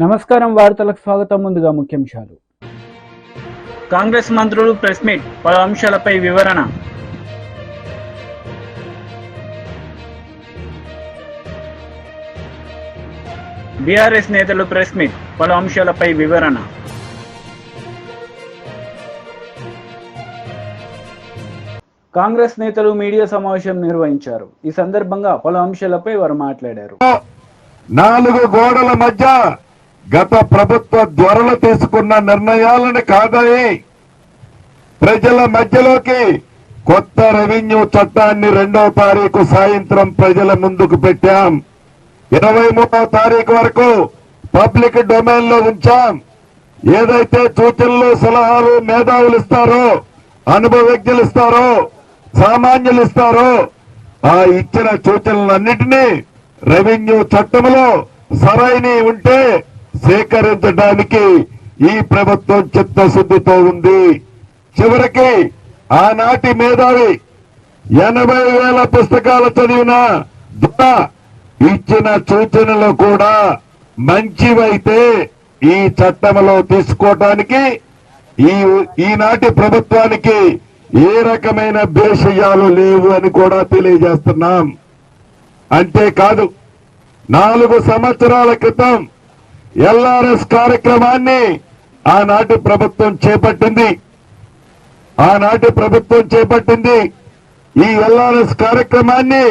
నమస్కారం వార్తలకు స్వాగతం. ముందుగా ముఖ్యాంశాలు. కాంగ్రెస్ మంత్రులు ప్రెస్ మీట్, పలు అంశాలపై వివరణ. బీఆర్ఎస్ నేతలు ప్రెస్ మీట్, పలు అంశాలపై వివరణ. కాంగ్రెస్ నేతలు మీడియా సమావేశం నిర్వహించారు. ఈ సందర్భంగా పలు అంశాలపై వారు మాట్లాడారు. 4 గోడల మధ్య గత ప్రభుత్వ త్వరలో తీసుకున్న నిర్ణయాలను కాదని ప్రజల మధ్యలోకి కొత్త రెవెన్యూ చట్టాన్ని 2వ తారీఖు సాయంత్రం ప్రజల ముందుకు పెట్టాం. 23వ తారీఖు వరకు పబ్లిక్ డొమైన్ లో ఉంచాం. ఏదైతే సూచనలు సలహాలు మేధావులు ఇస్తారో, అనుభవజ్ఞులు ఇస్తారో, సామాన్యులు ఇస్తారో, ఆ ఇచ్చిన సూచనలన్నిటినీ రెవెన్యూ చట్టంలో సరైన ఉంటే సేకరించడానికి ఈ ప్రభుత్వం చిత్తశుద్ధితో ఉంది. చివరికి ఆనాటి మేధావి 80,000 పుస్తకాలు చదివిన ఇచ్చిన సూచనలు కూడా మంచివైతే ఈ చట్టంలో తీసుకోవటానికి ఈనాటి ప్రభుత్వానికి ఏ రకమైన భేషయాలు లేవు అని కూడా తెలియజేస్తున్నాం. అంతేకాదు, 4 సంవత్సరాల క్రితం ఎల్ఆర్ఎస్ కార్యక్రమాన్ని ఆనాటి ప్రభుత్వం చేపట్టింది. ఈ ఎల్ఆర్ఎస్ కార్యక్రమాన్ని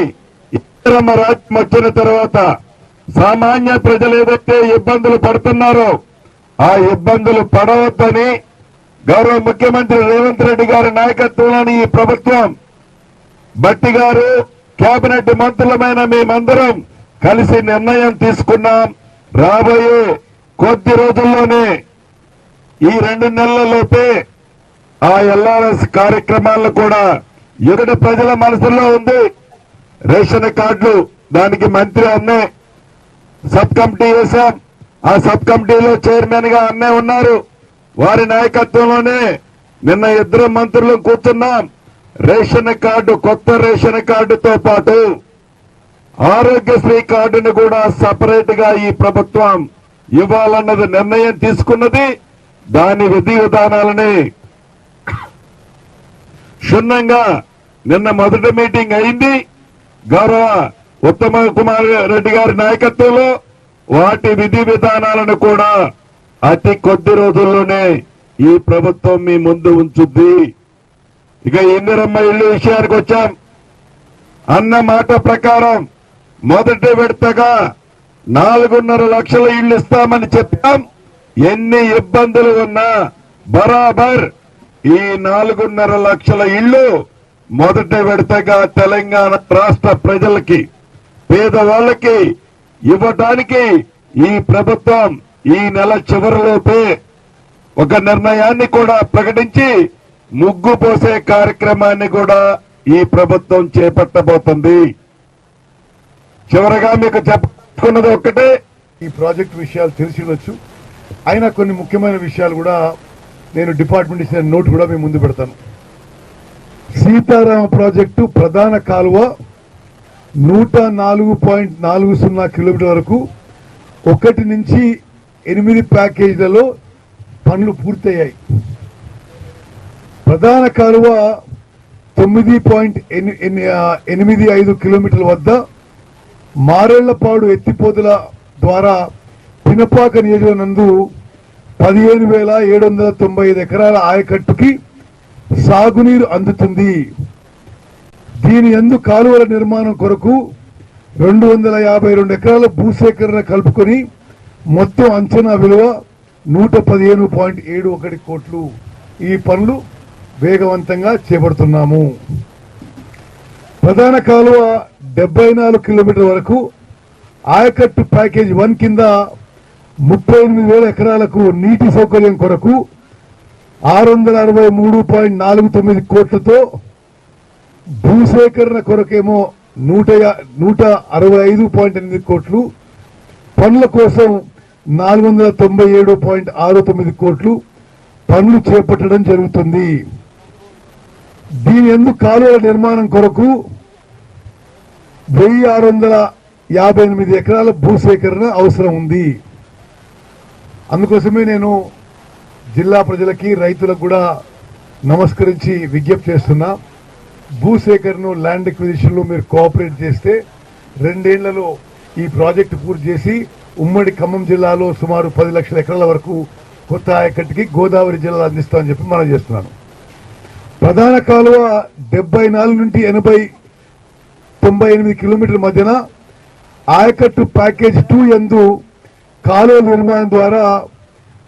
ఇందిరమ్మ రాజ్యం వచ్చిన తర్వాత సామాన్య ప్రజలు ఏదైతే ఇబ్బందులు పడుతున్నారో ఆ ఇబ్బందులు పడవద్దని గౌరవ ముఖ్యమంత్రి రేవంత్ రెడ్డి గారి నాయకత్వంలోని ఈ ప్రభుత్వం, భట్టి గారు, కేబినెట్ మంత్రులమైన మేమందరం కలిసి నిర్ణయం తీసుకున్నాం. రాబోయే కొద్ది రోజుల్లోనే, ఈ 2 నెలలలోపే ఆ ఎల్ఆర్ఎస్ కార్యక్రమాలను కూడా యుగటి ప్రజల మనసులో ఉంది. రేషన్ కార్డులు, దానికి మంత్రి అన్నే సబ్ కమిటీ వేశాం. ఆ సబ్ కమిటీలో చైర్మన్ గా అన్నే ఉన్నారు. వారి నాయకత్వంలోనే నిన్న 2 మంత్రులు కూర్చున్నాం. రేషన్ కార్డు, కొత్త రేషన్ కార్డుతో పాటు ఆరోగ్యశ్రీ కార్డును కూడా సపరేట్ గా ఈ ప్రభుత్వం ఇవ్వాలన్నది నిర్ణయం తీసుకున్నది. దాని విధి విధానాలని క్షుణ్ణంగా నిన్న మొదటి మీటింగ్ అయింది. గౌరవ ఉత్తమ కుమార్ రెడ్డి గారి నాయకత్వంలో వాటి విధి విధానాలను కూడా అతి కొద్ది రోజుల్లోనే ఈ ప్రభుత్వం మీ ముందు ఉంచుద్ది. ఇక ఇందిరమ్మ ఇల్లు విషయానికి వచ్చాం. అన్న మాట ప్రకారం మొదటి విడతగా 4.5 లక్షల ఇళ్లు ఇస్తామని చెప్పాం. ఎన్ని ఇబ్బందులు ఉన్నా బరాబర్ ఈ 4.5 లక్షల ఇళ్లు మొదటి విడతగా తెలంగాణ రాష్ట్ర ప్రజలకి, పేదవాళ్లకి ఇవ్వటానికి ఈ ప్రభుత్వం ఈ నెల చివరిలోపే ఒక నిర్ణయాన్ని కూడా ప్రకటించి ముగ్గు పోసే కార్యక్రమాన్ని కూడా ఈ ప్రభుత్వం చేపట్టబోతుంది. చివరగా మీకు చెప్పుకున్నది ఒక్కటే, ఈ ప్రాజెక్టు విషయాలు తెలిసినొచ్చు, అయినా కొన్ని ముఖ్యమైన విషయాలు కూడా నేను డిపార్ట్మెంట్ ఇచ్చిన నోట్ కూడా మేము ముందు పెడతాను. సీతారామ ప్రాజెక్టు ప్రధాన కాలువ 104.40 కిలోమీటర్ వరకు 1 నుంచి 8 ప్యాకేజీలలో పనులు పూర్తయ్యాయి. ప్రధాన కాలువ 9.85 కిలోమీటర్ల వద్ద మారేళ్లపాడు ఎత్తిపోతుల ద్వారా పినపాక నియోజకవర్గం నందు 15,795 ఎకరాల ఆయకట్టుకి సాగునీరు అందుతుంది. దీని యందు కాలువల నిర్మాణం కొరకు 252 ఎకరాల భూసేకరణ కలుపుకొని మొత్తం అంచనా విలువ 115.71 కోట్లు. ఈ పనులు వేగవంతంగా చేపడుతున్నాము. ప్రధాన కాలువ 74 కిలోమీటర్ల వరకు ఆయకట్టు ప్యాకేజ్ 1 కింద 38,000 ఎకరాలకు నీటి సౌకర్యం కొరకు 663.49 కోట్లతో, భూసేకరణ కొరకేమో 165.8 కోట్లు, పనుల కోసం 497.69 కోట్లు పనులు చేపట్టడం జరుగుతుంది. దీని యందు కాలువల నిర్మాణం కొరకు 1,658 ఎకరాల భూసేకరణ అవసరం ఉంది. అందుకోసమే నేను జిల్లా ప్రజలకి రైతులకు కూడా నమస్కరించి విజ్ఞప్తి చేస్తున్నా. భూసేకరణను ల్యాండ్ ఎక్విజిషన్లో మీరు కోఆపరేట్ చేస్తే 2 ఏళ్లలో ఈ ప్రాజెక్టు పూర్తి చేసి ఉమ్మడి ఖమ్మం జిల్లాలో సుమారు 10 లక్షల ఎకరాల వరకు కొత్త ఆయకట్టుకి గోదావరి జిల్లా అందిస్తామని చెప్పి మనం చేస్తున్నాను. ప్రధాన కాలువ 74 నుండి 98 కిలోమీటర్ల మధ్యన ఆయకట్టు ప్యాకేజ్ 2 యందు కాలువ నిర్మాణం ద్వారా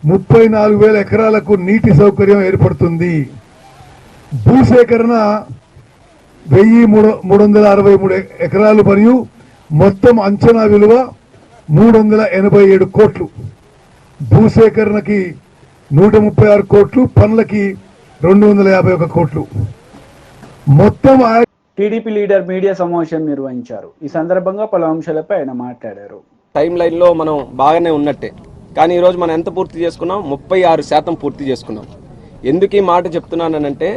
34,000 ఎకరాలకు నీటి సౌకర్యం ఏర్పడుతుంది. భూసేకరణ 1,363 ఎకరాలు మరియు మొత్తం అంచనా విలువ 387 కోట్లు. భూసేకరణకి 136 కోట్లు, పనులకి 251 కోట్లు. మొత్తం టీడీపీ లీడర్ మీడియా సమావేశం నిర్వహించారు. ఈ సందర్భంగా పలు అంశాలపై ఆయన మాట్లాడారు. టైం లైన్లో మనం బాగానే ఉన్నట్టే, కానీ ఈరోజు మనం ఎంత పూర్తి చేసుకున్నాం? 36% పూర్తి చేసుకున్నాం. ఎందుకు ఈ మాట చెప్తున్నానంటే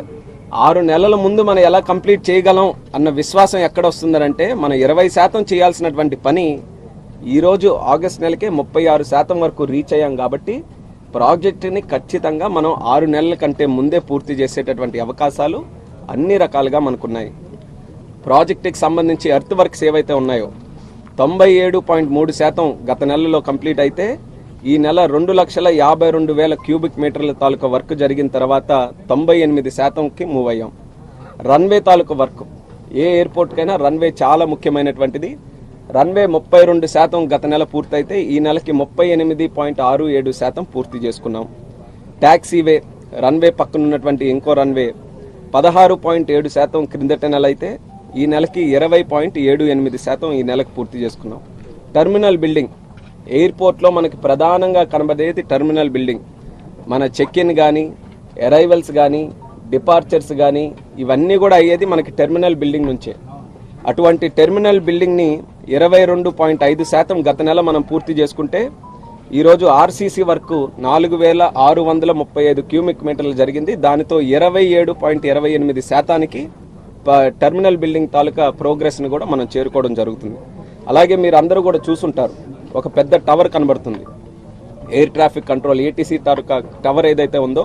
6 నెలల ముందు మనం ఎలా కంప్లీట్ చేయగలం అన్న విశ్వాసం ఎక్కడ వస్తుందనంటే మనం 20% చేయాల్సినటువంటి పని ఈరోజు ఆగస్ట్ నెలకే 36% వరకు రీచ్ అయ్యాం. కాబట్టి ప్రాజెక్టుని ఖచ్చితంగా మనం 6 నెలల కంటే ముందే పూర్తి చేసేటటువంటి అవకాశాలు అన్ని రకాలుగా మనకున్నాయి. ప్రాజెక్టుకి సంబంధించి ఎర్త్ వర్క్స్ ఏవైతే ఉన్నాయో 97.3% గత నెలలో కంప్లీట్ అయితే ఈ నెల 2,52,000 క్యూబిక్ మీటర్ల తాలూకా వర్క్ జరిగిన తర్వాత 98%కి మూవ్ అయ్యాం. రన్వే తాలూకా వర్క్, ఏ ఎయిర్పోర్ట్కైనా రన్వే చాలా ముఖ్యమైనటువంటిది. రన్వే 32% గత నెల పూర్తయితే ఈ నెలకి 38.67% పూర్తి చేసుకున్నాం. ట్యాక్సీవే రన్వే పక్కన ఉన్నటువంటి ఇంకో రన్వే 16.7% క్రిందట నెల అయితే ఈ నెలకి 20.78% ఈ నెలకు పూర్తి చేసుకున్నాం. టెర్మినల్ బిల్డింగ్, ఎయిర్పోర్ట్లో మనకి ప్రధానంగా కనబడేది టెర్మినల్ బిల్డింగ్. మన చెక్ ఇన్ కానీ, అరైవల్స్ కానీ, డిపార్చర్స్ కానీ ఇవన్నీ కూడా అయ్యేది మనకి టెర్మినల్ బిల్డింగ్ నుంచే. అటువంటి టెర్మినల్ బిల్డింగ్ని 22.5% గత నెల మనం పూర్తి చేసుకుంటే ఈరోజు ఆర్సీసీ వర్క్ 4,635 క్యూబిక్ మీటర్లు జరిగింది. దానితో 27.28%కి టెర్మినల్ బిల్డింగ్ తాలూకా ప్రోగ్రెస్ని కూడా మనం చేరుకోవడం జరుగుతుంది. అలాగే మీరు అందరూ కూడా చూసుంటారు, ఒక పెద్ద టవర్ కనబడుతుంది, ఎయిర్ ట్రాఫిక్ కంట్రోల్ ఏటీసీ తాలూకా టవర్ ఏదైతే ఉందో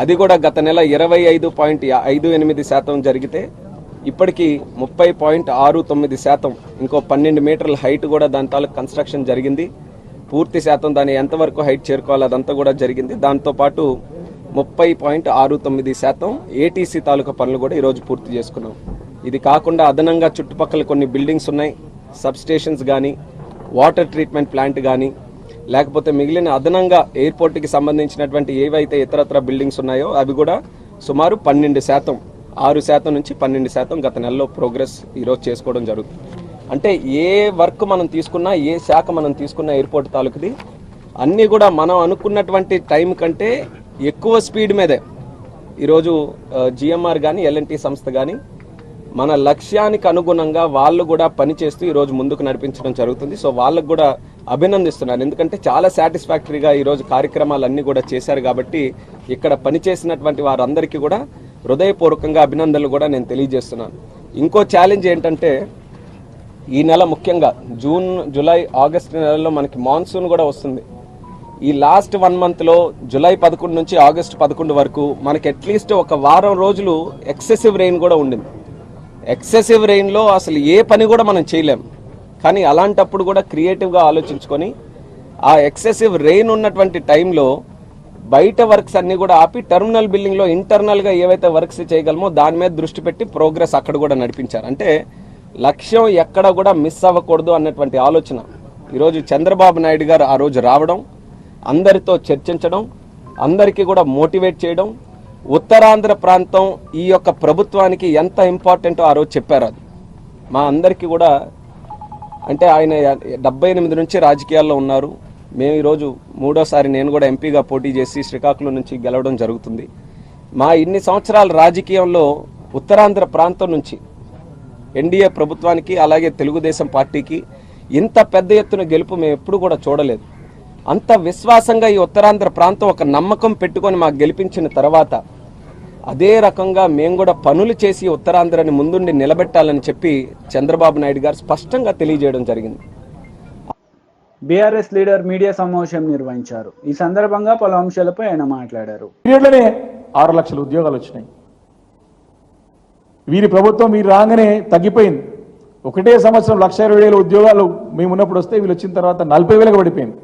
అది కూడా గత నెల 25.58% జరిగితే ఇప్పటికీ 30.69%, ఇంకో 12 మీటర్ల హైట్ కూడా దాని తాలూకు కన్స్ట్రక్షన్ జరిగింది. పూర్తి శాతం దాన్ని ఎంతవరకు హైట్ చేరుకోవాలి అదంతా కూడా జరిగింది. దాంతోపాటు 30.69% ఏటీసీ తాలూకా పనులు కూడా ఈరోజు పూర్తి చేసుకున్నాం. ఇది కాకుండా అదనంగా చుట్టుపక్కల కొన్ని బిల్డింగ్స్ ఉన్నాయి, సబ్ స్టేషన్స్ కానీ, వాటర్ ట్రీట్మెంట్ ప్లాంట్ కానీ, లేకపోతే మిగిలిన అదనంగా ఎయిర్పోర్ట్కి సంబంధించినటువంటి ఏవైతే ఇతరత్ర బిల్డింగ్స్ ఉన్నాయో అవి కూడా సుమారు 12%, 6% నుంచి 12% గత నెలలో ప్రోగ్రెస్ ఈరోజు చేసుకోవడం జరుగుతుంది. అంటే ఏ వర్క్ మనం తీసుకున్నా, ఏ శాఖ మనం తీసుకున్న ఎయిర్పోర్ట్ తాలూకుది అన్నీ కూడా మనం అనుకున్నటువంటి టైం కంటే ఎక్కువ స్పీడ్ మీదే ఈరోజు జిఎంఆర్ కానీ, ఎల్ఎన్టీ సంస్థ కానీ మన లక్ష్యానికి అనుగుణంగా వాళ్ళు కూడా పనిచేస్తూ ఈరోజు ముందుకు నడిపించడం జరుగుతుంది. సో వాళ్ళకు కూడా అభినందిస్తున్నాను, ఎందుకంటే చాలా సాటిస్ఫాక్టరీగా ఈరోజు కార్యక్రమాలన్నీ కూడా చేశారు. కాబట్టి ఇక్కడ పనిచేసినటువంటి వారందరికీ కూడా హృదయపూర్వకంగా అభినందనలు కూడా నేను తెలియజేస్తున్నాను. ఇంకో ఛాలెంజ్ ఏంటంటే ఈ నెల ముఖ్యంగా జూన్, జూలై, ఆగస్టు నెలలో మనకి మాన్సూన్ కూడా వస్తుంది. ఈ లాస్ట్ 1 మంత్లో జూలై 11 నుంచి ఆగస్టు 11 వరకు మనకి అట్లీస్ట్ ఒక వారం రోజులు ఎక్సెసివ్ రెయిన్ కూడా ఉండింది. ఎక్సెసివ్ రెయిన్లో అసలు ఏ పని కూడా మనం చేయలేం. కానీ అలాంటప్పుడు కూడా క్రియేటివ్గా ఆలోచించుకొని ఆ ఎక్సెసివ్ రెయిన్ ఉన్నటువంటి టైంలో బయట వర్క్స్ అన్నీ కూడా ఆపి టెర్మినల్ బిల్డింగ్లో ఇంటర్నల్గా ఏవైతే వర్క్స్ చేయగలమో దాని మీద దృష్టి పెట్టి ప్రోగ్రెస్ అక్కడ కూడా నడిపించారు. అంటే లక్ష్యం ఎక్కడ కూడా మిస్ అవ్వకూడదు అన్నటువంటి ఆలోచన. ఈరోజు చంద్రబాబు నాయుడు గారు ఆ రోజు రావడం, అందరితో చర్చించడం, అందరికీ కూడా మోటివేట్ చేయడం, ఉత్తరాంధ్ర ప్రాంతం ఈ యొక్క ప్రభుత్వానికి ఎంత ఇంపార్టెంటో ఆ రోజు చెప్పారు. అది మా అందరికీ కూడా, అంటే ఆయన 78 నుంచి రాజకీయాల్లో ఉన్నారు. మేము ఈరోజు 3వసారి నేను కూడా ఎంపీగా పోటీ చేసి శ్రీకాకుళం నుంచి గెలవడం జరుగుతుంది. మా ఇన్ని సంవత్సరాల రాజకీయంలో ఉత్తరాంధ్ర ప్రాంతం నుంచి ఎన్డీఏ ప్రభుత్వానికి అలాగే తెలుగుదేశం పార్టీకి ఇంత పెద్ద ఎత్తున గెలుపు మేము ఎప్పుడు కూడా చూడలేదు. అంత విశ్వాసంగా ఈ ఉత్తరాంధ్ర ప్రాంతం ఒక నమ్మకం పెట్టుకొని మాకు గెలిపించిన తర్వాత అదే రకంగా మేము కూడా పనులు చేసి ఉత్తరాంధ్రని ముందుండి నిలబెట్టాలని చెప్పి చంద్రబాబు నాయుడు గారు స్పష్టంగా తెలియజేయడం జరిగింది. బీఆర్ఎస్ లీడర్ మీడియా సమావేశం నిర్వహించారు. ఈ సందర్భంగా పలు అంశాలపై ఆయన మాట్లాడారు. పీరియడ్లోనే 6 లక్షల ఉద్యోగాలు వచ్చినాయి. వీరి ప్రభుత్వం వీరు రాగానే తగ్గిపోయింది. ఒకటే సంవత్సరం 1,20,000 ఉద్యోగాలు మేము ఉన్నప్పుడు వస్తే వీళ్ళు వచ్చిన తర్వాత 40,000కి పడిపోయింది.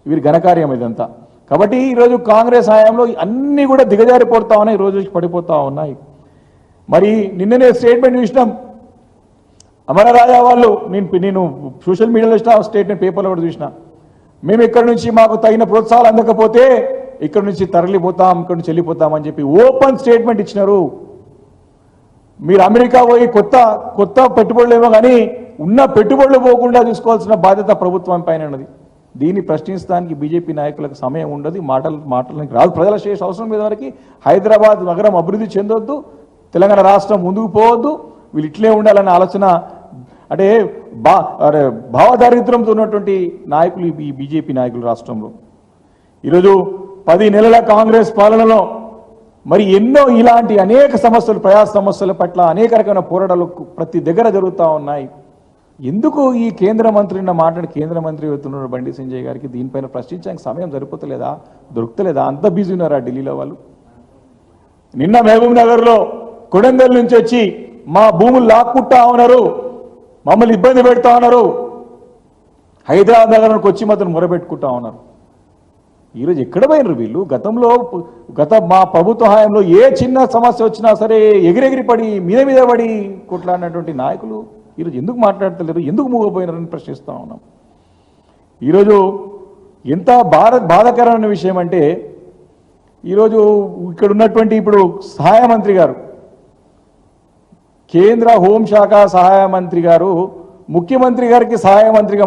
వీరి ఘనకార్యం ఇదంతా. కాబట్టి ఈరోజు కాంగ్రెస్ హయాంలో అన్నీ కూడా దిగజారిపోతా ఉన్నాయి, రోజు పడిపోతూ ఉన్నాయి. మరి నిన్ననే స్టేట్మెంట్ చూసినాం. అమరరాజా వాళ్ళు నేను సోషల్ మీడియాలో చూసిన స్టేట్మెంట్, పేపర్లో కూడా చూసిన. మేము ఇక్కడ నుంచి మాకు తగిన ప్రోత్సాహాలు అందకపోతే ఇక్కడ నుంచి తరలిపోతాం, ఇక్కడ నుంచి వెళ్ళిపోతామని చెప్పి ఓపెన్ స్టేట్మెంట్ ఇచ్చినారు. మీరు అమెరికా పోయి కొత్త పెట్టుబడులు ఏమో కానీ ఉన్న పెట్టుబడులు పోకుండా చూసుకోవాల్సిన బాధ్యత ప్రభుత్వం పైన ఉన్నది. దీన్ని ప్రశ్నించడానికి బీజేపీ నాయకులకు సమయం ఉండదు, మాటలకి రాదు. ప్రజల శ్రేష్ఠ అవసరం మీద వరకు హైదరాబాద్ నగరం అభివృద్ధి చెందొద్దు, తెలంగాణ రాష్ట్రం ముందుకు పోవద్దు, వీళ్ళు ఇట్లే ఉండాలనే ఆలోచన అంటే భావదారిద్ర్యంతో ఉన్నటువంటి నాయకులు ఈ బీజేపీ నాయకులు రాష్ట్రంలో. ఈరోజు 10 నెలల కాంగ్రెస్ పాలనలో మరి ఎన్నో ఇలాంటి అనేక సమస్యలు, ప్రజా సమస్యల పట్ల అనేక రకమైన పోరాటాలు ప్రతి దగ్గర జరుగుతూ ఉన్నాయి. ఎందుకు ఈ కేంద్ర మంత్రి కేంద్ర మంత్రి అవుతున్నారు బండి సంజయ్ గారికి దీనిపైన ప్రశ్నించడానికి సమయం దొరుకుతలేదా? అంత బిజీ ఉన్నారా ఢిల్లీలో వాళ్ళు? నిన్న మహబూబ్ నగర్లో కొడంగల్ నుంచి వచ్చి మా భూములు లాక్కుంటా ఉన్నారు, మమ్మల్ని ఇబ్బంది పెడతా ఉన్నారు, హైదరాబాద్ నగరానికి వచ్చి మాత్రం మొరబెట్టుకుంటా ఉన్నారు. ఈరోజు ఎక్కడ పోయినరు వీళ్ళు? మా ప్రభుత్వ హయాంలో ఏ చిన్న సమస్య వచ్చినా సరే ఎగిరెగిరి పడి మీద పడి కొట్లాడినటువంటి నాయకులు ఈరోజు ఎందుకు మాట్లాడతలేరు, ఎందుకు మూగపోయినారని ప్రశ్నిస్తూ ఉన్నాం. ఈరోజు ఎంత బాధాకరమైన విషయం అంటే ఈరోజు ఇక్కడ ఉన్నటువంటి ఇప్పుడు సహాయ మంత్రి గారు, కేంద్ర హోంశాఖ సహాయ మంత్రి గారు ముఖ్యమంత్రి గారికి సహాయ మంత్రిగా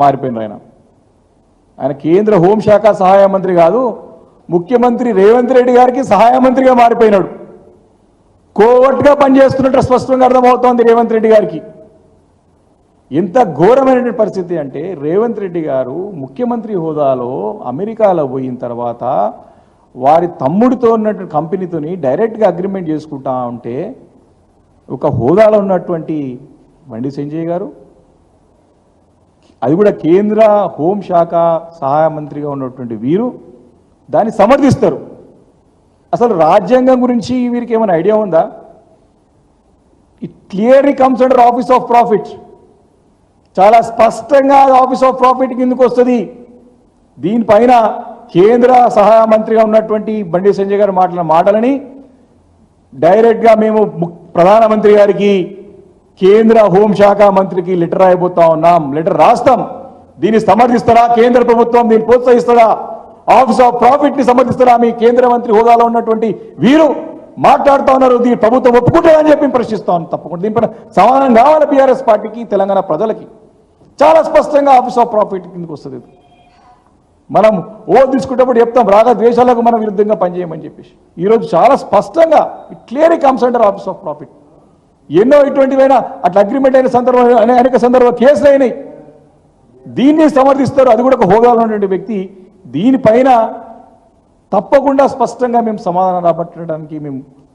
మారిపోయినారు. ఆయన కేంద్ర హోంశాఖ సహాయ మంత్రి కాదు, ముఖ్యమంత్రి రేవంత్ రెడ్డి గారికి సహాయ మంత్రిగా మారిపోయినాడు. కోవట్గా పనిచేస్తున్నట్టు స్పష్టంగా అర్థమవుతోంది రేవంత్ రెడ్డి గారికి. ఎంత ఘోరమైన పరిస్థితి అంటే రేవంత్ రెడ్డి గారు ముఖ్యమంత్రి హోదాలో అమెరికాలో పోయిన తర్వాత వారి తమ్ముడితో ఉన్నటువంటి కంపెనీతోని డైరెక్ట్గా అగ్రిమెంట్ చేసుకుంటా ఉంటే ఒక హోదాలో ఉన్నటువంటి బండి సంజయ్ గారు, అది కూడా కేంద్ర హోంశాఖ సహాయ మంత్రిగా ఉన్నటువంటి వీరు దాన్ని సమర్థిస్తారు. అసలు రాజ్యాంగం గురించి వీరికి ఏమైనా ఐడియా ఉందా? It clearly comes under office of profit. చాలా స్పష్టంగా ఆఫీస్ ఆఫ్ ప్రాఫిట్ కిందకు వస్తుంది. దీనిపైన కేంద్ర సహాయ మంత్రిగా ఉన్నటువంటి బండి సంజయ్ గారు మాట్లాడిన మాటలని డైరెక్ట్గా మేము ప్రధానమంత్రి గారికి, కేంద్ర హోంశాఖ మంత్రికి లెటర్ రాయబోతా ఉన్నాం, లెటర్ రాస్తాం. దీన్ని సమర్థిస్తారా కేంద్ర ప్రభుత్వం? దీన్ని ప్రోత్సహిస్తారా? ఆఫీస్ ఆఫ్ ప్రాఫిట్ ని సమర్థిస్తారా? మీ కేంద్ర మంత్రి హోదాలో ఉన్నటువంటి వీరు మాట్లాడుతూ ఉన్నారు. దీని ప్రభుత్వం ఒప్పుకుంటుందని చెప్పి ప్రశ్నిస్తాం. తప్పకుండా దీనిపైన సమాధానం కావాలి బీఆర్ఎస్ పార్టీకి, తెలంగాణ ప్రజలకి. చాలా స్పష్టంగా ఆఫీస్ ఆఫ్ ప్రాఫిట్ కిందకి వస్తుంది. మనం తీసుకునేటప్పుడు చెప్తాం రాగ ద్వేషాలకు మనం విరుద్ధంగా పనిచేయమని చెప్పేసి. ఈరోజు చాలా స్పష్టంగా it clearly comes under office of profit. ఎన్నో ఇటువంటివైనా అట్లా అగ్రిమెంట్ అయిన సందర్భం అనేక సందర్భాలు కేసులు అయినాయి. దీన్ని సమర్థిస్తారు, అది కూడా ఒక హోదాలో ఉన్నటువంటి వ్యక్తి. దీనిపైన తప్పకుండా స్పష్టంగా మేము సమాధానం రాబట్టడానికి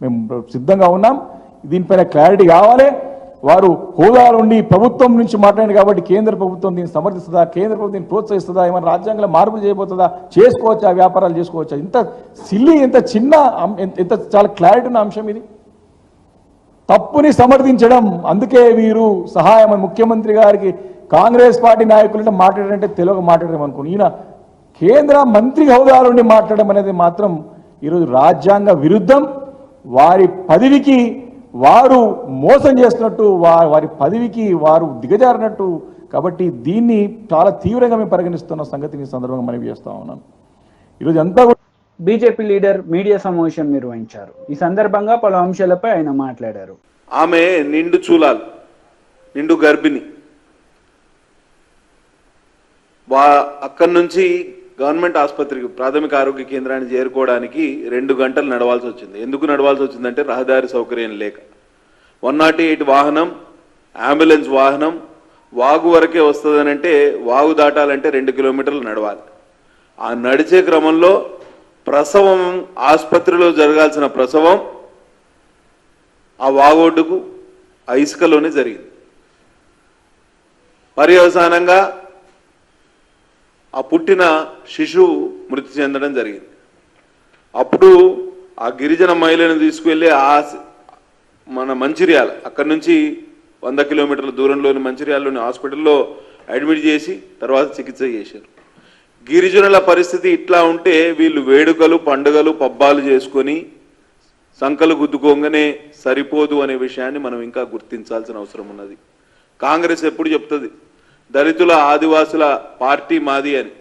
మేము సిద్ధంగా ఉన్నాం. దీనిపైన క్లారిటీ కావాలి. వారు హోదాలో ఉండి ప్రభుత్వం నుంచి మాట్లాడారు కాబట్టి కేంద్ర ప్రభుత్వం దీన్ని సమర్థిస్తుందా, కేంద్ర ప్రభుత్వం దీన్ని ప్రోత్సహిస్తుందా, ఏమైనా రాజ్యాంగంలో మార్పులు చేయబోతుందా, చేసుకోవచ్చా, వ్యాపారాలు చేసుకోవచ్చా? ఇంత సిల్లీ, ఎంత చిన్న, ఎంత చాలా క్లారిటీ ఉన్న అంశం ఇది. తప్పుని సమర్థించడం. అందుకే వీరు సహాయం ముఖ్యమంత్రి గారికి కాంగ్రెస్ పార్టీ నాయకులంటే మాట్లాడారంటే తెలుగు మాట్లాడడం అనుకుని, ఈయన కేంద్ర మంత్రి హోదాలో ఉండి మాట్లాడడం అనేది మాత్రం ఈరోజు రాజ్యాంగ విరుద్ధం. వారి పదవికి వారు మోసం చేస్తున్నట్టు, వారి పదవికి వారు దిగజారినట్టు. కాబట్టి దీన్ని చాలా తీవ్రంగా మేము పరిగణిస్తున్న సంగతిని సందర్భంగా మనవి చేస్తా ఉన్నాను. ఈరోజు అంతా బీజేపీ లీడర్ మీడియా సమావేశం నిర్వహించారు. ఈ సందర్భంగా పలు అంశాలపై ఆయన మాట్లాడారు. ఆమె నిండు చూలాలు, నిండు గర్భిణి. అక్కడి నుంచి గవర్నమెంట్ ఆసుపత్రికి, ప్రాథమిక ఆరోగ్య కేంద్రాన్ని చేరుకోవడానికి 2 గంటలు నడవాల్సి వచ్చింది. ఎందుకు నడవాల్సి వచ్చిందంటే రహదారి సౌకర్యం లేక. 108 వాహనం, అంబులెన్స్ వాహనం వాగు వరకే వస్తుందనంటే వాగు దాటాలంటే 2 కిలోమీటర్లు నడవాలి. ఆ నడిచే క్రమంలో ప్రసవం, ఆసుపత్రిలో జరగాల్సిన ప్రసవం ఆ వాగొడ్డుకు ఆ ఇసుకలోనే జరిగింది. పర్యవసానంగా ఆ పుట్టిన శిశువు మృతి చెందడం జరిగింది. అప్పుడు ఆ గిరిజన మహిళను తీసుకువెళ్ళి మన మంచిర్యాల అక్కడి నుంచి 100 కిలోమీటర్ల దూరంలోని మంచిర్యాలలోని హాస్పిటల్లో అడ్మిట్ చేసి తర్వాత చికిత్స చేశారు. గిరిజనుల పరిస్థితి ఇట్లా ఉంటే వీళ్ళు వేడుకలు పండుగలు పబ్బాలు చేసుకొని సంకలు గుద్దుకోగానే సరిపోదు అనే విషయాన్ని మనం ఇంకా గుర్తించాల్సిన అవసరం ఉన్నది. కాంగ్రెస్ ఎప్పుడు చెప్తుంది దళితుల ఆదివాసుల పార్టీ మాది అని.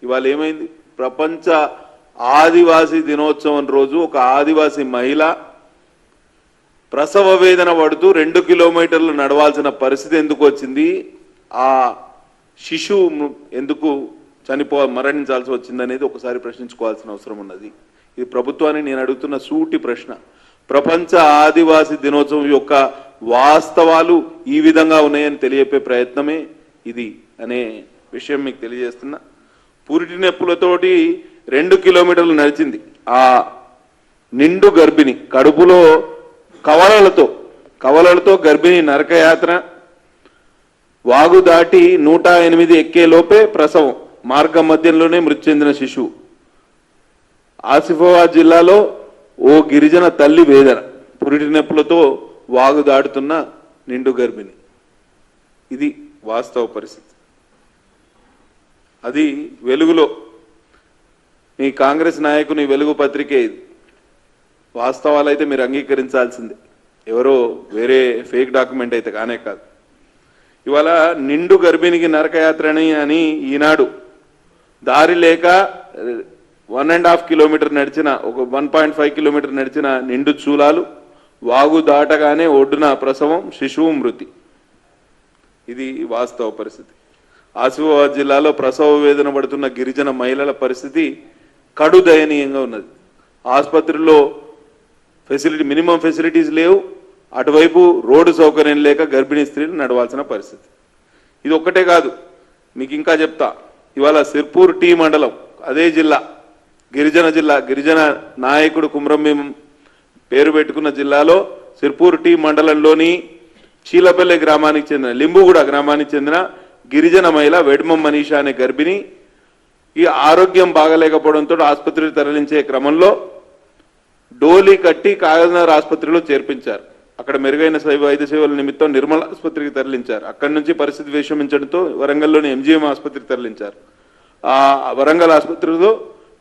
ఇవాళ ఏమైంది? ప్రపంచ ఆదివాసీ దినోత్సవం రోజు ఒక ఆదివాసీ మహిళ ప్రసవ వేదన పడుతూ 2 కిలోమీటర్లు నడవాల్సిన పరిస్థితి ఎందుకు వచ్చింది? ఆ శిశువు ఎందుకు మరణించాల్సి వచ్చిందనేది ఒకసారి ప్రశ్నించుకోవాల్సిన అవసరం ఉన్నది. ఇది ప్రభుత్వాన్ని నేను అడుగుతున్న సూటి ప్రశ్న. ప్రపంచ ఆదివాసీ దినోత్సవం యొక్క వాస్తవాలు ఈ విధంగా ఉన్నాయని తెలియపే ప్రయత్నమే ఇది అనే విషయం మీకు తెలియజేస్తున్నా. పురిటి నొప్పులతోటి 2 కిలోమీటర్లు నడిచింది ఆ నిండు గర్భిణి, కడుపులో కవలలతో గర్భిణి నరకయాత్ర, వాగు దాటి 108 ఎక్కే లోపే ప్రసవం, మార్గ మధ్యంలోనే మృతి చెందిన శిశువు. ఆసిఫాబాద్ జిల్లాలో ఓ గిరిజన తల్లి వేదన, పురిటి నొప్పులతో వాగు దాటుతున్న నిండు గర్భిణి. ఇది వాస్తవ పరిస్థితి. అది వెలుగులో మీ కాంగ్రెస్ నాయకుని వెలుగు పత్రికే ఇది. వాస్తవాలైతే మీరు అంగీకరించాల్సిందే, ఎవరో వేరే ఫేక్ డాక్యుమెంట్ అయితే కానే కాదు. ఇవాళ నిండు గర్భిణికి నరకయాత్రని అని ఈనాడు దారి లేక 1.5 కిలోమీటర్ నడిచిన, ఒక 1.5 కిలోమీటర్ నడిచిన నిండు చూలాలు, వాగు దాటగానే ఒడ్డున ప్రసవం, శిశువు మృతి. ఇది వాస్తవ పరిస్థితి. ఆసిఫాబాద్ జిల్లాలో ప్రసవ వేదన పడుతున్న గిరిజన మహిళల పరిస్థితి కడు దయనీయంగా ఉన్నది. ఆసుపత్రిలో మినిమం ఫెసిలిటీస్ లేవు, అటువైపు రోడ్డు సౌకర్యం లేక గర్భిణీ స్త్రీలు నడవాల్సిన పరిస్థితి. ఇది ఒక్కటే కాదు, మీకు ఇంకా చెప్తా. ఇవాళ సిర్పూర్ టీ మండలం, అదే జిల్లా, గిరిజన నాయకుడు కుమ్రంభీం పేరు పెట్టుకున్న జిల్లాలో సిర్పూర్ టీ మండలంలోని చీలపల్లె గ్రామానికి చెందిన, లింబుగూడ గ్రామానికి చెందిన గిరిజన మహిళ వెడ్మం మనీషా అనే గర్భిణి ఈ ఆరోగ్యం బాగలేకపోవడంతో ఆసుపత్రికి తరలించే క్రమంలో డోలీ కట్టి కాగజ్నగర్ ఆసుపత్రిలో చేర్పించారు. అక్కడ మెరుగైన వైద్య సేవల నిమిత్తం నిర్మల్ ఆసుపత్రికి తరలించారు. అక్కడి నుంచి పరిస్థితి విషమించడంతో వరంగల్లోని ఎంజీఎం ఆసుపత్రికి తరలించారు. ఆ వరంగల్ ఆసుపత్రిలో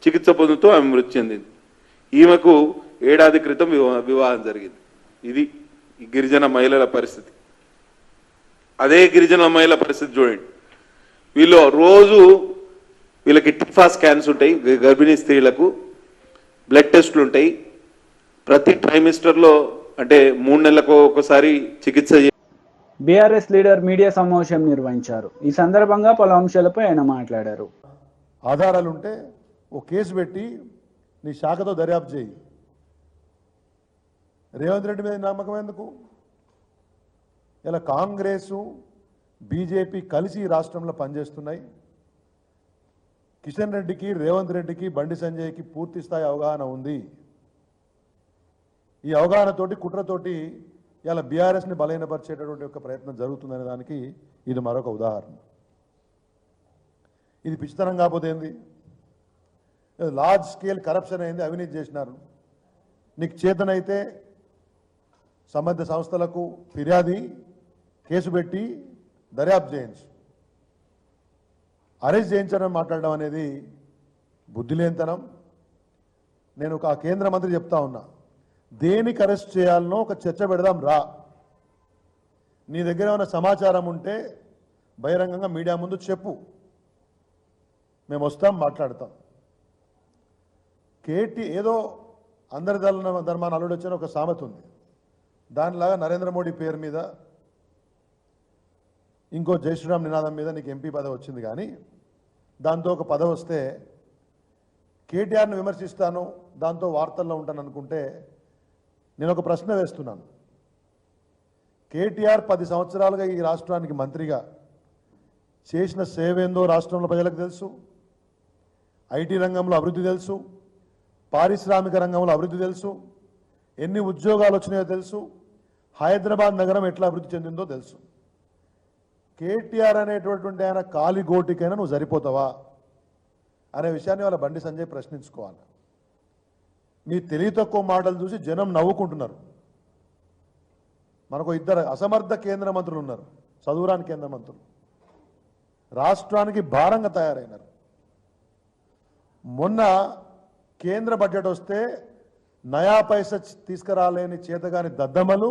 చికిత్స పొందుతూ ఆమె మృతి చెందింది. ఈమెకు 1 ఏడాది క్రితం వివాహం జరిగింది. ఇది గిరిజన మహిళల పరిస్థితి. అదే గిరిజన మహిళల పరిస్థితి చూడండి. వీళ్ళకి టిఫా స్కాన్స్ ఉంటాయి, గర్భిణీ స్త్రీలకు బ్లడ్ టెస్టులు ఉంటాయి. ప్రతి ట్రైమిస్టర్లో అంటే 3 నెలలకు ఒకసారి చికిత్స. బీఆర్ఎస్ లీడర్ మీడియా సమావేశం నిర్వహించారు. ఈ సందర్భంగా పలు అంశాలపై ఆయన మాట్లాడారు. ఆధారాలుంటే ఓ కేసు పెట్టి నీ శాఖతో దర్యాప్తు చేయి. రేవంత్ రెడ్డి మీద నమ్మకం ఎందుకు? ఇలా కాంగ్రెసు బీజేపీ కలిసి ఈ రాష్ట్రంలో పనిచేస్తున్నాయి. కిషన్ రెడ్డికి, రేవంత్ రెడ్డికి, బండి సంజయ్కి పూర్తి స్థాయి అవగాహన ఉంది. ఈ అవగాహనతోటి, కుట్రతోటి ఇలా బీఆర్ఎస్ని బలహీనపరిచేటటువంటి ఒక ప్రయత్నం జరుగుతుందనే దానికి ఇది మరొక ఉదాహరణ. ఇది పిచ్చితనం కాకపోతే ఏంది? లార్జ్ స్కేల్ కరప్షన్ అయింది, అవినీతి చేసినారు. నీకు చేతనైతే సంబంధిత సంస్థలకు ఫిర్యాదు కేసు పెట్టి దర్యాప్తు చేయించు. అరెస్ట్ చేయించడం మాట్లాడడం అనేది బుద్ధిలేనితనం. నేను ఒక కేంద్ర మంత్రి చెప్తా ఉన్నా, దేనికి అరెస్ట్ చేయాలనో ఒక చర్చ పెడదాం రా. నీ దగ్గర ఏమైనా సమాచారం ఉంటే బహిరంగంగా మీడియా ముందు చెప్పు, మేము వస్తాం, మాట్లాడతాం. ఏదో అందరి ధర్మాన్ని అల్లుడు వచ్చిన ఒక సామెత ఉంది. దానిలాగా నరేంద్ర మోడీ పేరు మీద ఇంకో జై శ్రీరామ్ నినాదం మీద నీకు ఎంపీ పదవి వచ్చింది, కానీ దాంతో ఒక పదవి వస్తే కేటీఆర్ను విమర్శిస్తాను, దాంతో వార్తల్లో ఉంటాను అనుకుంటే నేను ఒక ప్రశ్న వేస్తున్నాను. కేటీఆర్ 10 సంవత్సరాలుగా ఈ రాష్ట్రానికి మంత్రిగా చేసిన సేవ ఏందో రాష్ట్రంలో ప్రజలకు తెలుసు. ఐటీ రంగంలో అభివృద్ధి తెలుసు, పారిశ్రామిక రంగంలో అభివృద్ధి తెలుసు, ఎన్ని ఉద్యోగాలు వచ్చినాయో తెలుసు, హైదరాబాద్ నగరం ఎట్లా అభివృద్ధి చెందిందో తెలుసు. కేటీఆర్ అనేటటువంటి ఆయన కాలి గోటికైనా నువ్వు సరిపోతావా? అనే విషయాన్ని వాళ్ళ బండి సంజయ్ ప్రశ్నించుకోవాలి. మీ తెలివి తక్కువ మాటలు చూసి జనం నవ్వుకుంటున్నారు. మనకు ఇద్దరు అసమర్థ కేంద్ర మంత్రులు ఉన్నారు, చదువురాని కేంద్ర మంత్రులు, రాష్ట్రానికి భారంగా తయారైనారు. మొన్న కేంద్ర బడ్జెట్ వస్తే నయా పైసా తీసుకురాలేని చేతగాని దద్దమ్మలు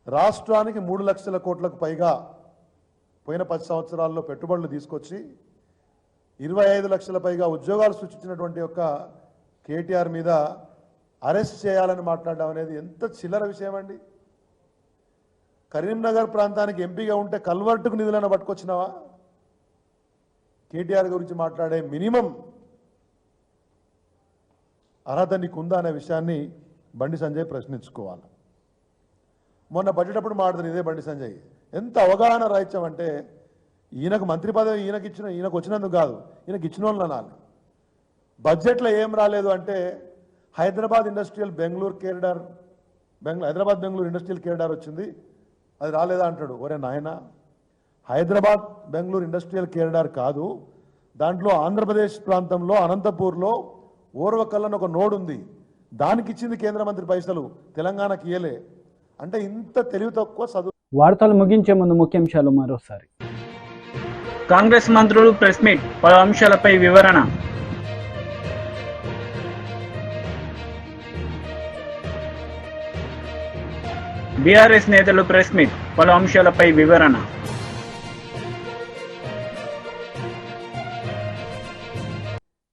రాష్ట్రానికి 3 లక్షల కోట్లకు పైగా పోయిన 10 సంవత్సరాల్లో పెట్టుబడులు తీసుకొచ్చి 25 లక్షల పైగా ఉద్యోగాలు సృష్టించినటువంటి యొక్క కేటీఆర్ మీద అరెస్ట్ చేయాలని మాట్లాడడం అనేది ఎంత చిల్లర విషయం అండి. కరీంనగర్ ప్రాంతానికి ఎంపీగా ఉంటే కల్వర్టుకు నిధులను పట్టుకొచ్చినావా? కేటీఆర్ గురించి మాట్లాడే మినిమం అర్హత నీకుందా అనే విషయాన్ని బండి సంజయ్ ప్రశ్నించుకోవాలి. మొన్న బడ్జెట్ అప్పుడు మాట్లాడుతుంది ఇదే బండి సంజయ్. ఎంత అవగాహన రాహిత్యం అంటే ఈయనకు మంత్రి పదవి ఈయనకు వచ్చినందుకు కాదు, ఈయనకు ఇచ్చిన వాళ్ళు అనాలి. బడ్జెట్లో ఏం రాలేదు అంటే హైదరాబాద్ ఇండస్ట్రియల్ బెంగళూరు కేరిడార్ హైదరాబాద్ బెంగళూరు ఇండస్ట్రియల్ కేరిడార్ వచ్చింది, అది రాలేదా అంటాడు. ఒరే నాయన, హైదరాబాద్ బెంగళూరు ఇండస్ట్రియల్ కేరిడార్ కాదు, దాంట్లో ఆంధ్రప్రదేశ్ ప్రాంతంలో అనంతపూర్లో ఓర్వకల్లని ఒక నోడ్ ఉంది, దానికి ఇచ్చింది కేంద్ర మంత్రి పైసలు, తెలంగాణకి ఇయ్యలే. అంటే ఇంత తెలివి తక్కువ చదువు. వార్తలు ముగించే ముందు ముఖ్యాంశాలు మరోసారి. కాంగ్రెస్ మంత్రులు ప్రెస్ మీట్, పలు అంశాలపై వివరణ. బీఆర్ఎస్ నేతలు ప్రెస్ మీట్, పలు అంశాలపై వివరణ.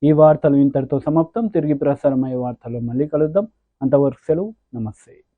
ఈ వార్తలు ఇంతటితో సమాప్తం. తిరిగి ప్రసారమయ్యే వార్తల్లో మళ్ళీ కలుద్దాం. అంతవరకు సెలవు. నమస్తే.